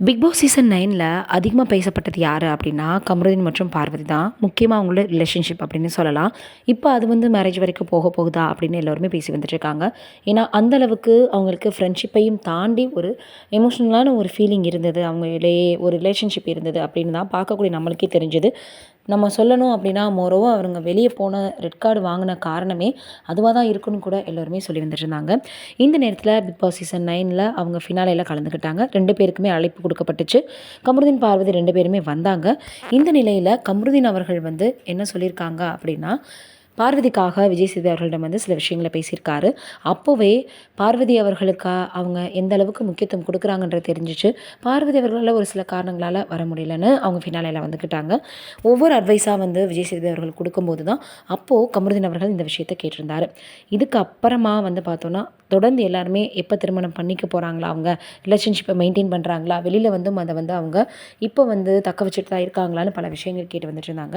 Big Boss season 9ல் அதிகமாக பேசப்பட்டது யார் அப்படின்னா கமருதீன் மற்றும் பார்வதி தான். முக்கியமாக அவங்களோட ரிலேஷன்ஷிப் அப்படின்னு சொல்லலாம். இப்போ அது மேரேஜ் வரைக்கும் போக போகுதா அப்படின்னு எல்லோருமே பேசி வந்துட்டுருக்காங்க. ஏன்னா அந்தளவுக்கு அவங்களுக்கு ஃப்ரெண்ட்ஷிப்பையும் தாண்டி ஒரு எமோஷ்னலான ஒரு ஃபீலிங் இருந்தது, அவங்க இடையே ஒரு ரிலேஷன்ஷிப் இருந்தது அப்படின்னு தான் பார்க்கக்கூடிய நம்மளுக்கே தெரிஞ்சது. நம்ம சொல்லணும் அப்படின்னா மோரோவா அவங்க வெளியே போன ரெட் கார்டு வாங்கின காரணமே அதுவாக தான் இருக்குன்னு கூட எல்லோருமே சொல்லி வந்துட்டுருந்தாங்க. இந்த நேரத்தில் பிக் பாஸ் சீசன் 9ல் அவங்க ஃபினாலேயில் கலந்துக்கிட்டாங்க. 2 பேருக்குமே அழைப்பு கொடுக்கப்பட்டுச்சு. கமருதீன், பார்வதி 2 பேருமே வந்தாங்க. இந்த நிலையில் கமருதீன் அவர்கள் என்ன சொல்லியிருக்காங்க அப்படின்னா, பார்வதிக்காக விஜய் சேதுபதி அவர்களிடம் சில விஷயங்களை பேசியிருக்காரு. அப்போவே பார்வதி அவர்களுக்கா அவங்க எந்த அளவுக்கு முக்கியத்துவம் கொடுக்குறாங்கன்றது தெரிஞ்சிச்சு. பார்வதி அவர்களால் ஒரு சில காரணங்களால் வர முடியலன்னு அவங்க ஃபினாலேயில் வந்துக்கிட்டாங்க. ஒவ்வொரு அட்வைஸாக விஜய் சேதுபதி அவர்கள் கொடுக்கும்போது தான் அப்போது கமருதீன் அவர்கள் இந்த விஷயத்தை கேட்டிருந்தார். இதுக்கு அப்புறமா பார்த்தோன்னா தொடர்ந்து எல்லாருமே எப்போ திருமணம் பண்ணிக்க போகிறாங்களா, அவங்க ரிலேஷன்ஷிப்பை மெயின்டைன் பண்ணுறாங்களா, வெளியில் அதை அவங்க இப்போ தக்க வச்சுட்டு தான் இருக்காங்களான்னு பல விஷயங்கள் கேட்டு வந்துட்டு இருந்தாங்க.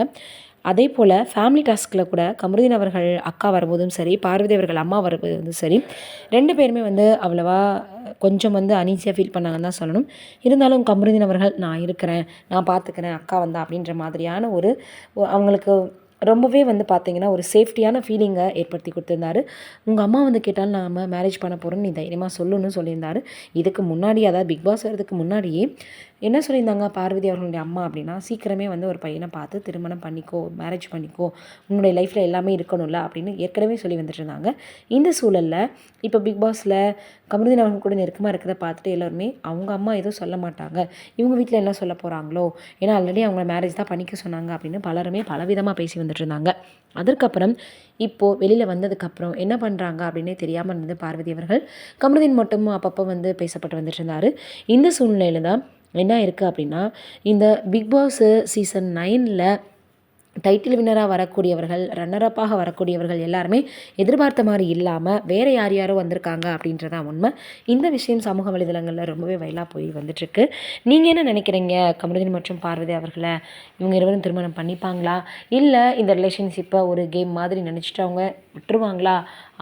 அதே போல் ஃபேமிலி டாஸ்கில் கூட கமருதீன் அவர்கள் அக்கா வரும்போதும் சரி, பார்வதி அவர்கள் அம்மா வரும்போதும் சரி, 2 பேருமே அவ்வளவா கொஞ்சம் அனீஸியாக ஃபீல் பண்ணாங்கன்னு தான் சொல்லணும். இருந்தாலும் கமருதீன் அவர்கள் நான் இருக்கிறேன், நான் பார்த்துக்கிறேன், அக்கா வந்தா அப்படின்ற மாதிரியான ஒரு அவங்களுக்கு ரொம்பவே பார்த்தீங்கன்னா ஒரு சேஃப்டியான ஃபீலிங்கை ஏற்படுத்தி கொடுத்துருந்தாரு. உங்கள் அம்மா கேட்டாலும் நாம மேரேஜ் பண்ண போகிறோன்னு நீ தைரியமாக சொல்லுன்னு சொல்லியிருந்தாரு. இதுக்கு முன்னாடி, அதாவது பிக் பாஸ் வரதுக்கு முன்னாடியே என்ன சொல்லியிருந்தாங்க பார்வதி அவர்களுடைய அம்மா அப்படின்னா, சீக்கிரமே ஒரு பையனை பார்த்து திருமணம் பண்ணிக்கோ, மேரேஜ் பண்ணிக்கோ, உன்னுடைய லைஃப்பில் எல்லாமே இருக்கணும்ல அப்படின்னு ஏற்கனவே சொல்லி வந்துட்டு இருந்தாங்க. இந்த சூழலில் இப்போ பிக் பாஸில் கமருதீன் அவர்கள் கூட நெருக்கமாக இருக்கிறத பார்த்துட்டு எல்லோருமே அவங்க அம்மா எதுவும் சொல்ல மாட்டாங்க, இவங்க வீட்டில் என்ன சொல்ல போகிறாங்களோ, ஏன்னா ஆல்ரெடி அவங்கள மேரேஜ் தான் பண்ணிக்க சொன்னாங்க அப்படின்னு பலருமே பலவிதமாக பேசி வந்துட்டு இருந்தாங்க. அதற்கப்புறம் இப்போது வெளியில் வந்ததுக்கப்புறம் என்ன பண்ணுறாங்க அப்படின்னே தெரியாமல் இருந்தது பார்வதி அவர்கள். கமருதீன் மட்டும் அப்பப்போ பேசப்பட்டு வந்துட்டு இருந்தார். இந்த சூழ்நிலையில் தான் என்ன இருக்குது அப்படின்னா, இந்த பிக் பாஸ் சீசன் 9ல் டைட்டில் வின்னராக வரக்கூடியவர்கள், ரன்னரப்பாக வரக்கூடியவர்கள் எல்லாருமே எதிர்பார்த்த மாதிரி இல்லாமல் வேறு யாரோ வந்திருக்காங்க அப்படின்றதான் உண்மை. இந்த விஷயம் சமூக வலைதளங்களில் ரொம்பவே வைலாக போய் வந்துட்டுருக்கு. நீங்கள் என்ன நினைக்கிறீங்க? கமருதீன் மற்றும் பார்வதி அவர்களை இவங்க இருவரும் திருமணம் பண்ணிப்பாங்களா, இல்லை இந்த ரிலேஷன்ஷிப்பை ஒரு கேம் மாதிரி நினச்சிட்டு அவங்க விட்டுருவாங்களா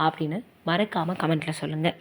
அப்படின்னு மறக்காமல் கமெண்ட்டில் சொல்லுங்கள்.